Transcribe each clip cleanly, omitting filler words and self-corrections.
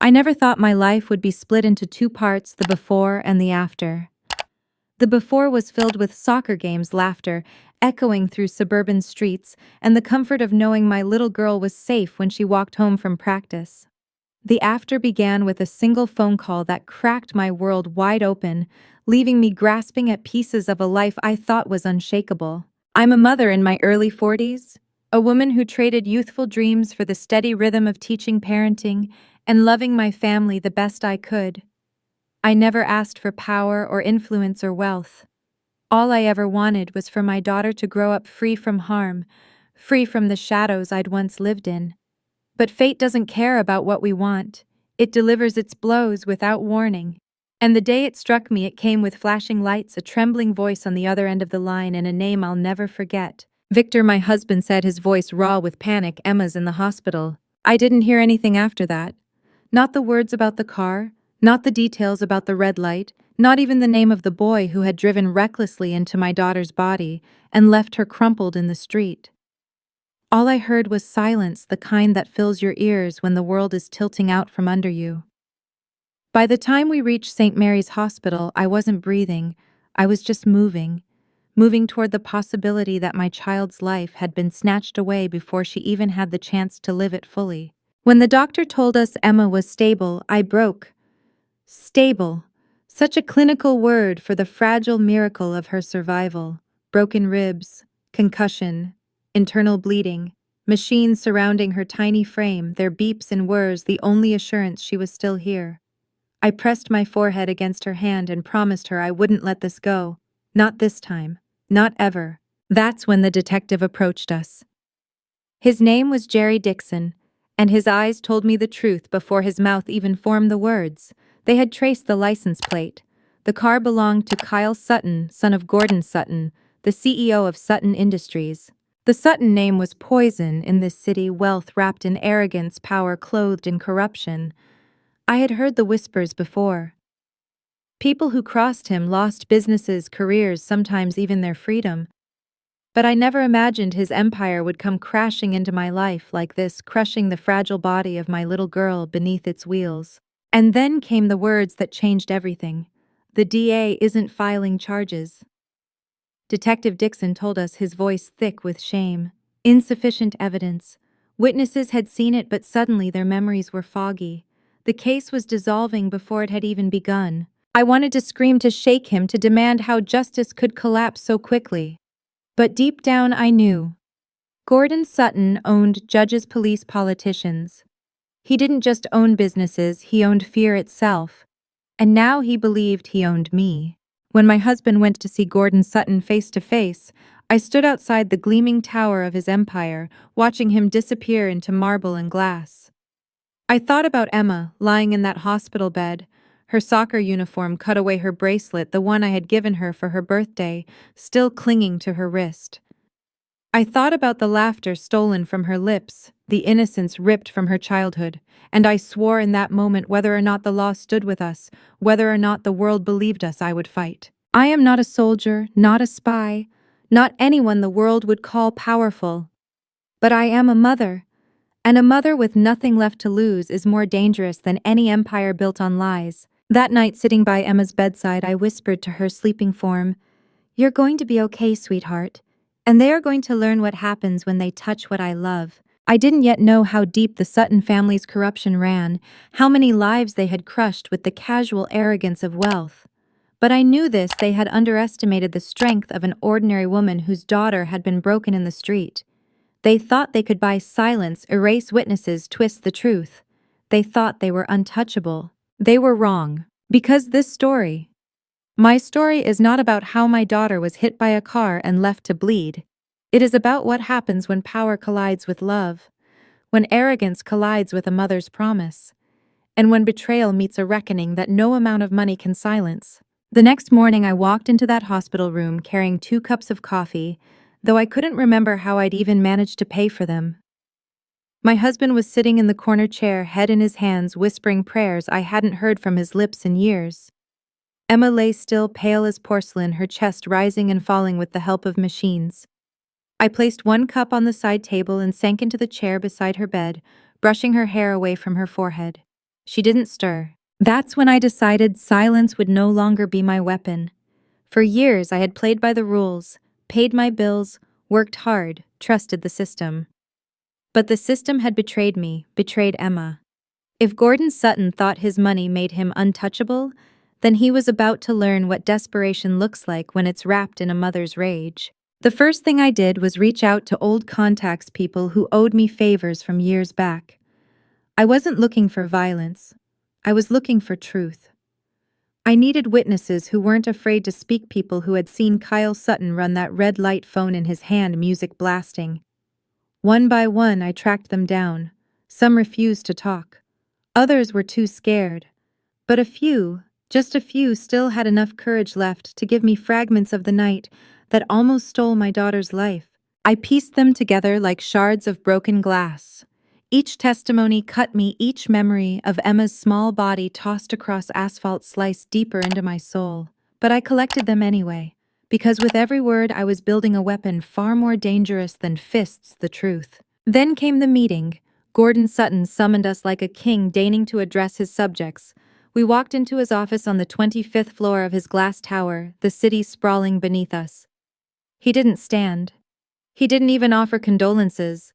I never thought my life would be split into two parts, the before and the after. The before was filled with soccer games, laughter, echoing through suburban streets, and the comfort of knowing my little girl was safe when she walked home from practice. The after began with a single phone call that cracked my world wide open, leaving me grasping at pieces of a life I thought was unshakable. I'm a mother in my early 40s, a woman who traded youthful dreams for the steady rhythm of teaching, parenting, and loving my family the best I could. I never asked for power or influence or wealth. All I ever wanted was for my daughter to grow up free from harm, free from the shadows I'd once lived in. But fate doesn't care about what we want. It delivers its blows without warning. And the day it struck me, it came with flashing lights, a trembling voice on the other end of the line, and a name I'll never forget. Victor, my husband, said, his voice raw with panic. Emma's in the hospital. I didn't hear anything after that. Not the words about the car, not the details about the red light, not even the name of the boy who had driven recklessly into my daughter's body and left her crumpled in the street. All I heard was silence, the kind that fills your ears when the world is tilting out from under you. By the time we reached St. Mary's Hospital, I wasn't breathing. I was just moving toward the possibility that my child's life had been snatched away before she even had the chance to live it fully. When the doctor told us Emma was stable, I broke. Stable. Such a clinical word for the fragile miracle of her survival. Broken ribs, concussion, internal bleeding, machines surrounding her tiny frame, their beeps and whirs the only assurance she was still here. I pressed my forehead against her hand and promised her I wouldn't let this go. Not this time. Not ever. That's when the detective approached us. His name was Jerry Dixon, and his eyes told me the truth before his mouth even formed the words. They had traced the license plate. The car belonged to Kyle Sutton, son of Gordon Sutton, the CEO of Sutton Industries. The Sutton name was poison in this city, wealth wrapped in arrogance, power clothed in corruption. I had heard the whispers before. People who crossed him lost businesses, careers, sometimes even their freedom. But I never imagined his empire would come crashing into my life like this, crushing the fragile body of my little girl beneath its wheels. And then came the words that changed everything. The DA isn't filing charges. Detective Dixon told us, his voice thick with shame. Insufficient evidence. Witnesses had seen it, but suddenly their memories were foggy. The case was dissolving before it had even begun. I wanted to scream, to shake him, to demand how justice could collapse so quickly. But deep down I knew. Gordon Sutton owned judges, police, politicians. He didn't just own businesses, he owned fear itself. And now he believed he owned me. When my husband went to see Gordon Sutton face to face, I stood outside the gleaming tower of his empire, watching him disappear into marble and glass. I thought about Emma, lying in that hospital bed, her soccer uniform cut away, her bracelet, the one I had given her for her birthday, still clinging to her wrist. I thought about the laughter stolen from her lips, the innocence ripped from her childhood, and I swore in that moment, whether or not the law stood with us, whether or not the world believed us, I would fight. I am not a soldier, not a spy, not anyone the world would call powerful. But I am a mother, and a mother with nothing left to lose is more dangerous than any empire built on lies. That night, sitting by Emma's bedside, I whispered to her sleeping form, "You're going to be okay, sweetheart. And they are going to learn what happens when they touch what I love." I didn't yet know how deep the Sutton family's corruption ran, how many lives they had crushed with the casual arrogance of wealth. But I knew this: they had underestimated the strength of an ordinary woman whose daughter had been broken in the street. They thought they could buy silence, erase witnesses, twist the truth. They thought they were untouchable. They were wrong. Because this story, my story, is not about how my daughter was hit by a car and left to bleed. It is about what happens when power collides with love, when arrogance collides with a mother's promise, and when betrayal meets a reckoning that no amount of money can silence. The next morning I walked into that hospital room carrying 2 cups of coffee, though I couldn't remember how I'd even managed to pay for them. My husband was sitting in the corner chair, head in his hands, whispering prayers I hadn't heard from his lips in years. Emma lay still, pale as porcelain, her chest rising and falling with the help of machines. I placed 1 cup on the side table and sank into the chair beside her bed, brushing her hair away from her forehead. She didn't stir. That's when I decided silence would no longer be my weapon. For years, I had played by the rules, paid my bills, worked hard, trusted the system. But the system had betrayed me, betrayed Emma. If Gordon Sutton thought his money made him untouchable, then he was about to learn what desperation looks like when it's wrapped in a mother's rage. The first thing I did was reach out to old contacts, people who owed me favors from years back. I wasn't looking for violence. I was looking for truth. I needed witnesses who weren't afraid to speak, people who had seen Kyle Sutton run that red light, phone in his hand, music blasting. One by one, I tracked them down. Some refused to talk. Others were too scared. But a few, just a few, still had enough courage left to give me fragments of the night that almost stole my daughter's life. I pieced them together like shards of broken glass. Each testimony cut me, each memory of Emma's small body tossed across asphalt sliced deeper into my soul. But I collected them anyway, because with every word I was building a weapon far more dangerous than fists, the truth. Then came the meeting. Gordon Sutton summoned us like a king, deigning to address his subjects. We walked into his office on the 25th floor of his glass tower, the city sprawling beneath us. He didn't stand. He didn't even offer condolences.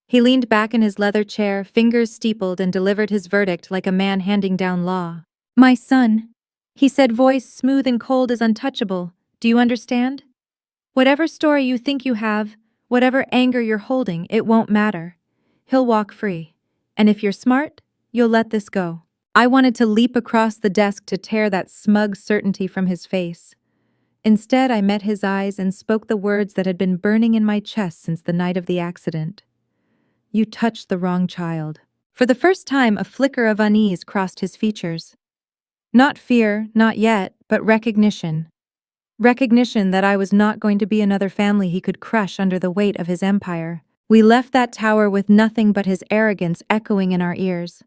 He leaned back in his leather chair, fingers steepled, and delivered his verdict like a man handing down law. "My son," he said, voice smooth and cold as untouchable, "do you understand? Whatever story you think you have, whatever anger you're holding, it won't matter. He'll walk free. And if you're smart, you'll let this go." I wanted to leap across the desk to tear that smug certainty from his face. Instead, I met his eyes and spoke the words that had been burning in my chest since the night of the accident. "You touched the wrong child." For the first time, a flicker of unease crossed his features. Not fear, not yet, but recognition. Recognition that I was not going to be another family he could crush under the weight of his empire. We left that tower with nothing but his arrogance echoing in our ears.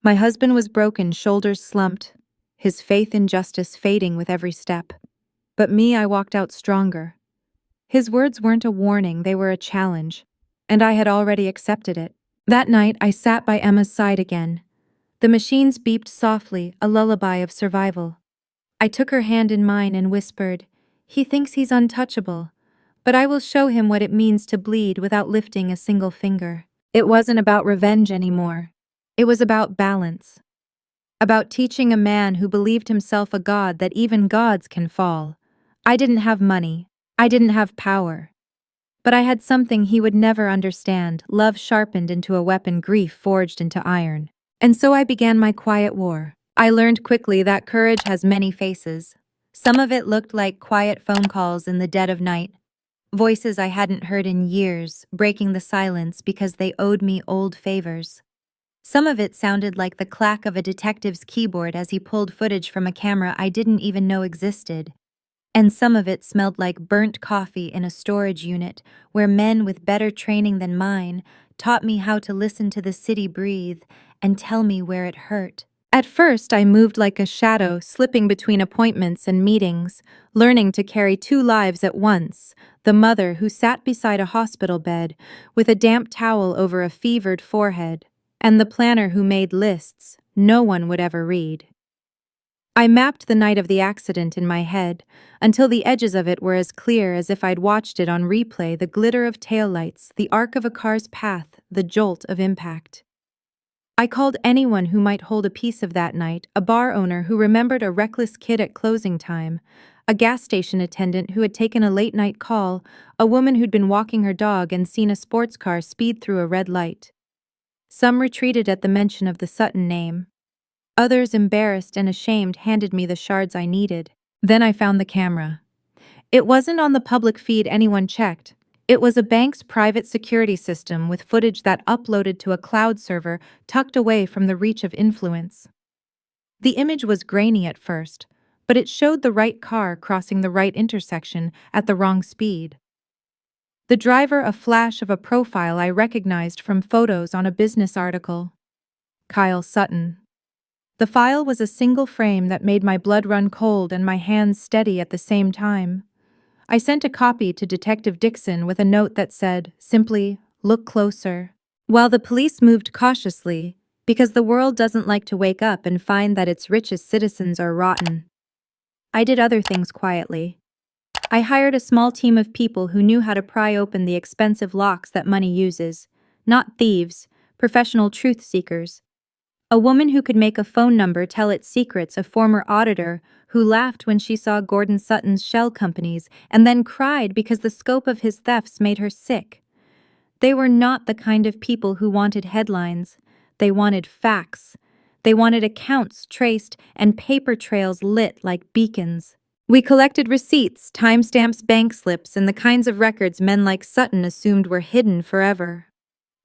My husband was broken, shoulders slumped, his faith in justice fading with every step. But me, I walked out stronger. His words weren't a warning, they were a challenge, and I had already accepted it. That night, I sat by Emma's side again. The machines beeped softly, a lullaby of survival. I took her hand in mine and whispered, "He thinks he's untouchable, but I will show him what it means to bleed without lifting a single finger." It wasn't about revenge anymore. It was about balance. About teaching a man who believed himself a god that even gods can fall. I didn't have money. I didn't have power. But I had something he would never understand, love sharpened into a weapon, grief forged into iron. And so I began my quiet war. I learned quickly that courage has many faces. Some of it looked like quiet phone calls in the dead of night. Voices I hadn't heard in years, breaking the silence because they owed me old favors. Some of it sounded like the clack of a detective's keyboard as he pulled footage from a camera I didn't even know existed. And some of it smelled like burnt coffee in a storage unit where men with better training than mine taught me how to listen to the city breathe and tell me where it hurt. At first, I moved like a shadow, slipping between appointments and meetings, learning to carry two lives at once: the mother who sat beside a hospital bed with a damp towel over a fevered forehead, and the planner who made lists no one would ever read. I mapped the night of the accident in my head until the edges of it were as clear as if I'd watched it on replay: the glitter of taillights, the arc of a car's path, the jolt of impact. I called anyone who might hold a piece of that night: a bar owner who remembered a reckless kid at closing time, a gas station attendant who had taken a late-night call, a woman who'd been walking her dog and seen a sports car speed through a red light. Some retreated at the mention of the Sutton name. Others, embarrassed and ashamed, handed me the shards I needed. Then I found the camera. It wasn't on the public feed anyone checked. It was a bank's private security system with footage that uploaded to a cloud server tucked away from the reach of influence. The image was grainy at first, but it showed the right car crossing the right intersection at the wrong speed. The driver, a flash of a profile I recognized from photos on a business article. Kyle Sutton. The file was a single frame that made my blood run cold and my hands steady at the same time. I sent a copy to Detective Dixon with a note that said, simply, "Look closer." While the police moved cautiously, Because the world doesn't like to wake up and find that its richest citizens are rotten. I did other things quietly. I hired a small team of people who knew how to pry open the expensive locks that money uses. Not thieves, professional truth seekers. A woman who could make a phone number tell its secrets, a former auditor who laughed when she saw Gordon Sutton's shell companies and then cried because the scope of his thefts made her sick. They were not the kind of people who wanted headlines. They wanted facts. They wanted accounts traced and paper trails lit like beacons. We collected receipts, timestamps, bank slips, and the kinds of records men like Sutton assumed were hidden forever.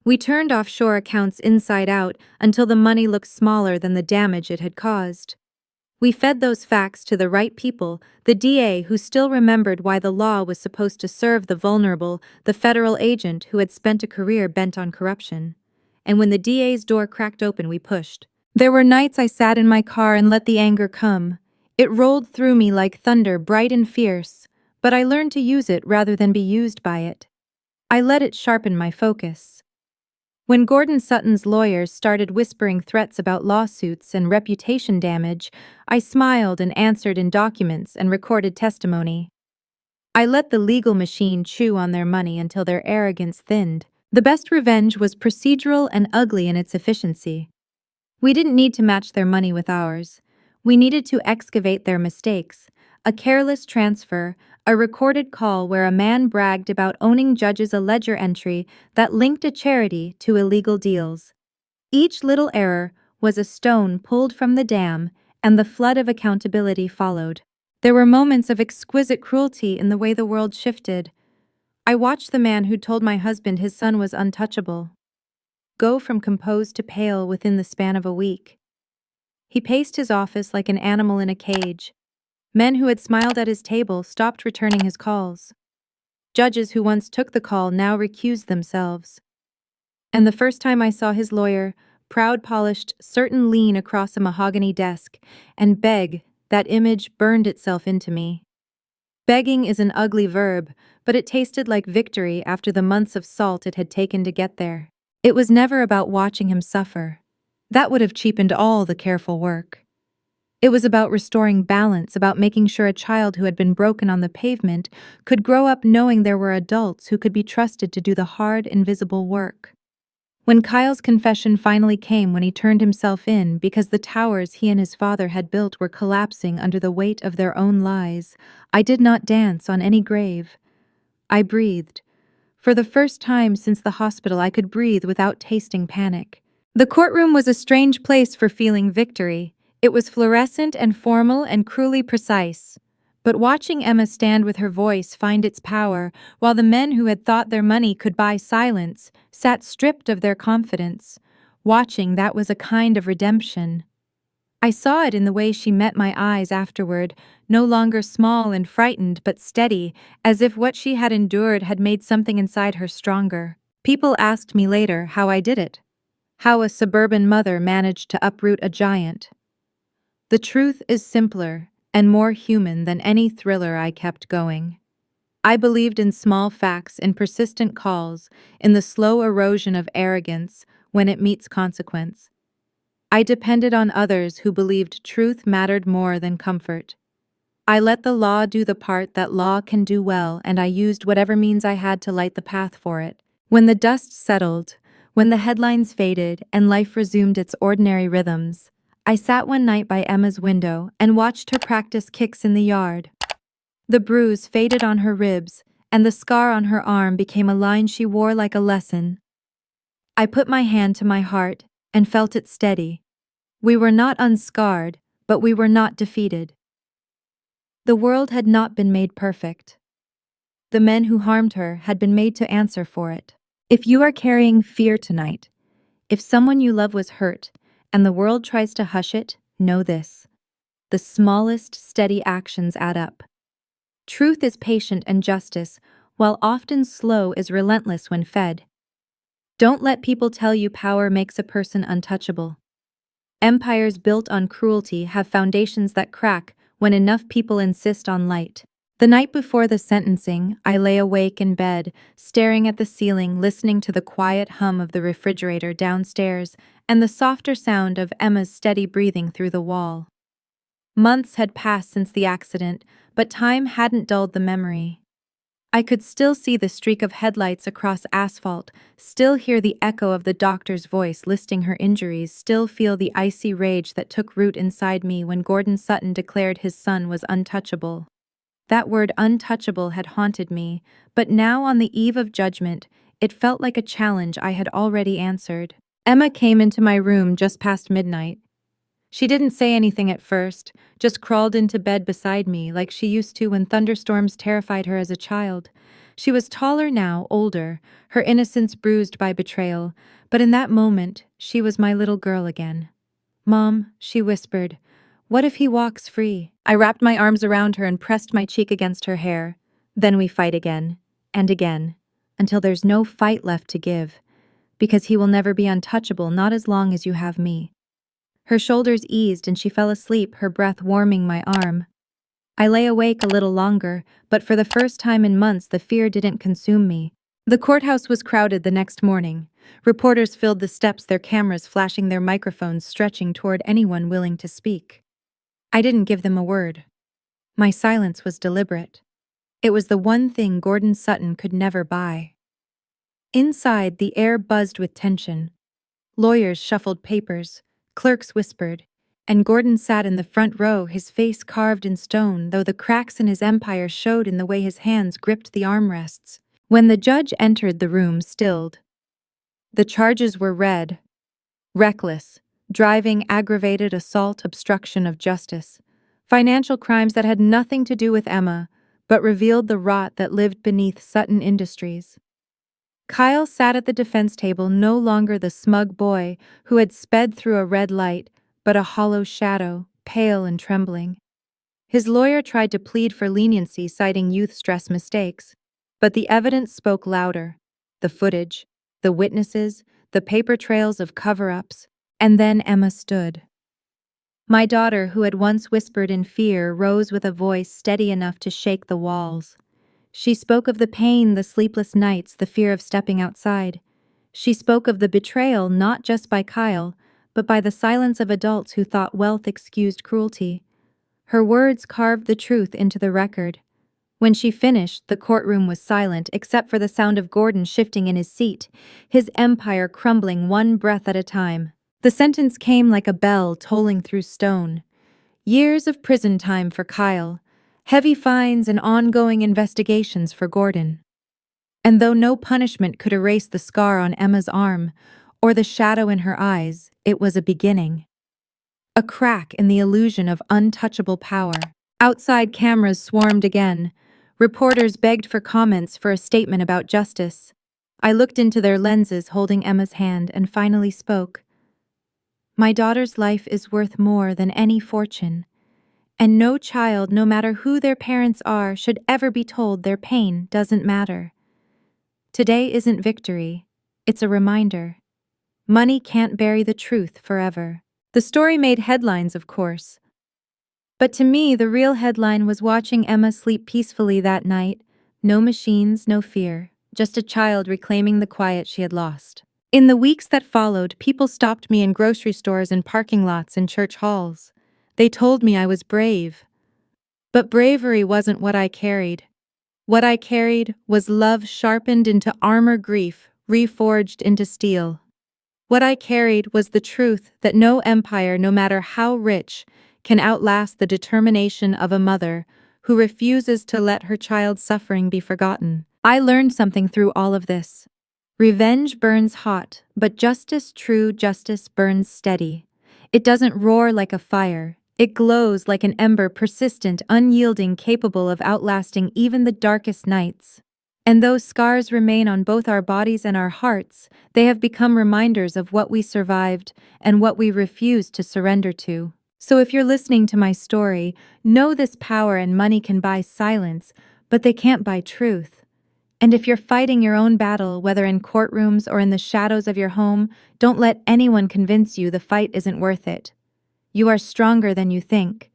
We turned offshore accounts inside out until the money looked smaller than the damage it had caused. We fed those facts to the right people, the DA who still remembered why the law was supposed to serve the vulnerable, the federal agent who had spent a career bent on corruption. And when the DA's door cracked open, we pushed. There were nights I sat in my car and let the anger come. It rolled through me like thunder, bright and fierce, but I learned to use it rather than be used by it. I let it sharpen my focus. When Gordon Sutton's lawyers started whispering threats about lawsuits and reputation damage, I smiled and answered in documents and recorded testimony. I let the legal machine chew on their money until their arrogance thinned. The best revenge was procedural and ugly in its efficiency. We didn't need to match their money with ours. We needed to excavate their mistakes. A careless transfer, a recorded call where a man bragged about owning judges a ledger entry that linked a charity to illegal deals. Each little error was a stone pulled from the dam, and the flood of accountability followed. There were moments of exquisite cruelty in the way the world shifted. I watched the man who told my husband his son was untouchable go from composed to pale within the span of a week. He paced his office like an animal in a cage. Men who had smiled at his table stopped returning his calls. Judges who once took the call now recused themselves. And the first time I saw his lawyer, proud, polished, certain, lean across a mahogany desk and beg, that image burned itself into me. Begging is an ugly verb, but it tasted like victory after the months of salt it had taken to get there. It was never about watching him suffer. That would have cheapened all the careful work. It was about restoring balance, about making sure a child who had been broken on the pavement could grow up knowing there were adults who could be trusted to do the hard, invisible work. When Kyle's confession finally came, when he turned himself in because the towers he and his father had built were collapsing under the weight of their own lies, I did not dance on any grave. I breathed. For the first time since the hospital, I could breathe without tasting panic. The courtroom was a strange place for feeling victory. It was fluorescent and formal and cruelly precise. But watching Emma stand with her voice find its power, while the men who had thought their money could buy silence sat stripped of their confidence, watching that was a kind of redemption. I saw it in the way she met my eyes afterward, no longer small and frightened but steady, as if what she had endured had made something inside her stronger. People asked me later how I did it, how a suburban mother managed to uproot a giant. The truth is simpler and more human than any thriller I kept going. I believed in small facts, in persistent calls, in the slow erosion of arrogance when it meets consequence. I depended on others who believed truth mattered more than comfort. I let the law do the part that law can do well, and I used whatever means I had to light the path for it. When the dust settled, when the headlines faded and life resumed its ordinary rhythms, I sat one night by Emma's window and watched her practice kicks in the yard. The bruise faded on her ribs, and the scar on her arm became a line she wore like a lesson. I put my hand to my heart and felt it steady. We were not unscarred, but we were not defeated. The world had not been made perfect. The men who harmed her had been made to answer for it. If you are carrying fear tonight, if someone you love was hurt, and the world tries to hush it, know this. The smallest, steady actions add up. Truth is patient and justice, while often slow, is relentless when fed. Don't let people tell you power makes a person untouchable. Empires built on cruelty have foundations that crack when enough people insist on light. The night before the sentencing, I lay awake in bed, staring at the ceiling, listening to the quiet hum of the refrigerator downstairs and the softer sound of Emma's steady breathing through the wall. Months had passed since the accident, but time hadn't dulled the memory. I could still see the streak of headlights across asphalt, still hear the echo of the doctor's voice listing her injuries, still feel the icy rage that took root inside me when Gordon Sutton declared his son was untouchable. That word untouchable had haunted me, but now on the eve of judgment, it felt like a challenge I had already answered. Emma came into my room just past midnight. She didn't say anything at first, just crawled into bed beside me like she used to when thunderstorms terrified her as a child. She was taller now, older, her innocence bruised by betrayal, but in that moment, she was my little girl again. "Mom," she whispered, "what if he walks free?" I wrapped my arms around her and pressed my cheek against her hair. "Then we fight again, and again, until there's no fight left to give, because he will never be untouchable, not as long as you have me." Her shoulders eased and she fell asleep, her breath warming my arm. I lay awake a little longer, but for the first time in months the fear didn't consume me. The courthouse was crowded the next morning. Reporters filled the steps, their cameras flashing, their microphones stretching toward anyone willing to speak. I didn't give them a word. My silence was deliberate. It was the one thing Gordon Sutton could never buy. Inside, the air buzzed with tension. Lawyers shuffled papers, clerks whispered, and Gordon sat in the front row, his face carved in stone, though the cracks in his empire showed in the way his hands gripped the armrests. When the judge entered, the room stilled. The charges were read: reckless, driving, aggravated assault, obstruction of justice. Financial crimes that had nothing to do with Emma, but revealed the rot that lived beneath Sutton Industries. Kyle sat at the defense table, no longer the smug boy who had sped through a red light, but a hollow shadow, pale and trembling. His lawyer tried to plead for leniency, citing youth stress mistakes, but the evidence spoke louder. The footage, the witnesses, the paper trails of cover-ups, and then Emma stood. My daughter, who had once whispered in fear, rose with a voice steady enough to shake the walls. She spoke of the pain, the sleepless nights, the fear of stepping outside. She spoke of the betrayal not just by Kyle, but by the silence of adults who thought wealth excused cruelty. Her words carved the truth into the record. When she finished, the courtroom was silent except for the sound of Gordon shifting in his seat, his empire crumbling one breath at a time. The sentence came like a bell tolling through stone. Years of prison time for Kyle, heavy fines and ongoing investigations for Gordon. And though no punishment could erase the scar on Emma's arm or the shadow in her eyes, it was a beginning. A crack in the illusion of untouchable power. Outside, cameras swarmed again. Reporters begged for comments, for a statement about justice. I looked into their lenses, holding Emma's hand, and finally spoke. "My daughter's life is worth more than any fortune. And no child, no matter who their parents are, should ever be told their pain doesn't matter. Today isn't victory, it's a reminder. Money can't bury the truth forever." The story made headlines, of course. But to me, the real headline was watching Emma sleep peacefully that night. No machines, no fear, just a child reclaiming the quiet she had lost. In the weeks that followed, people stopped me in grocery stores and parking lots and church halls. They told me I was brave. But bravery wasn't what I carried. What I carried was love sharpened into armor, grief reforged into steel. What I carried was the truth that no empire, no matter how rich, can outlast the determination of a mother who refuses to let her child's suffering be forgotten. I learned something through all of this. Revenge burns hot, but justice, true justice, burns steady. It doesn't roar like a fire. It glows like an ember, persistent, unyielding, capable of outlasting even the darkest nights. And though scars remain on both our bodies and our hearts, they have become reminders of what we survived and what we refused to surrender to. So if you're listening to my story, know this: power and money can buy silence, but they can't buy truth. And if you're fighting your own battle, whether in courtrooms or in the shadows of your home, don't let anyone convince you the fight isn't worth it. You are stronger than you think.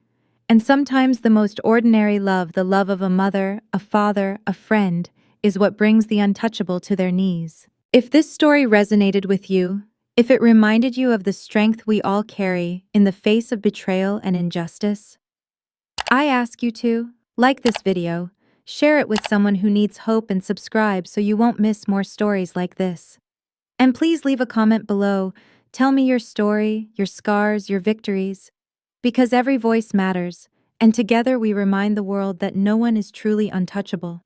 And sometimes the most ordinary love, the love of a mother, a father, a friend, is what brings the untouchable to their knees. If this story resonated with you, if it reminded you of the strength we all carry in the face of betrayal and injustice, I ask you to like this video, share it with someone who needs hope, and subscribe so you won't miss more stories like this. And please leave a comment below. Tell me your story, your scars, your victories, because every voice matters, and together we remind the world that no one is truly untouchable.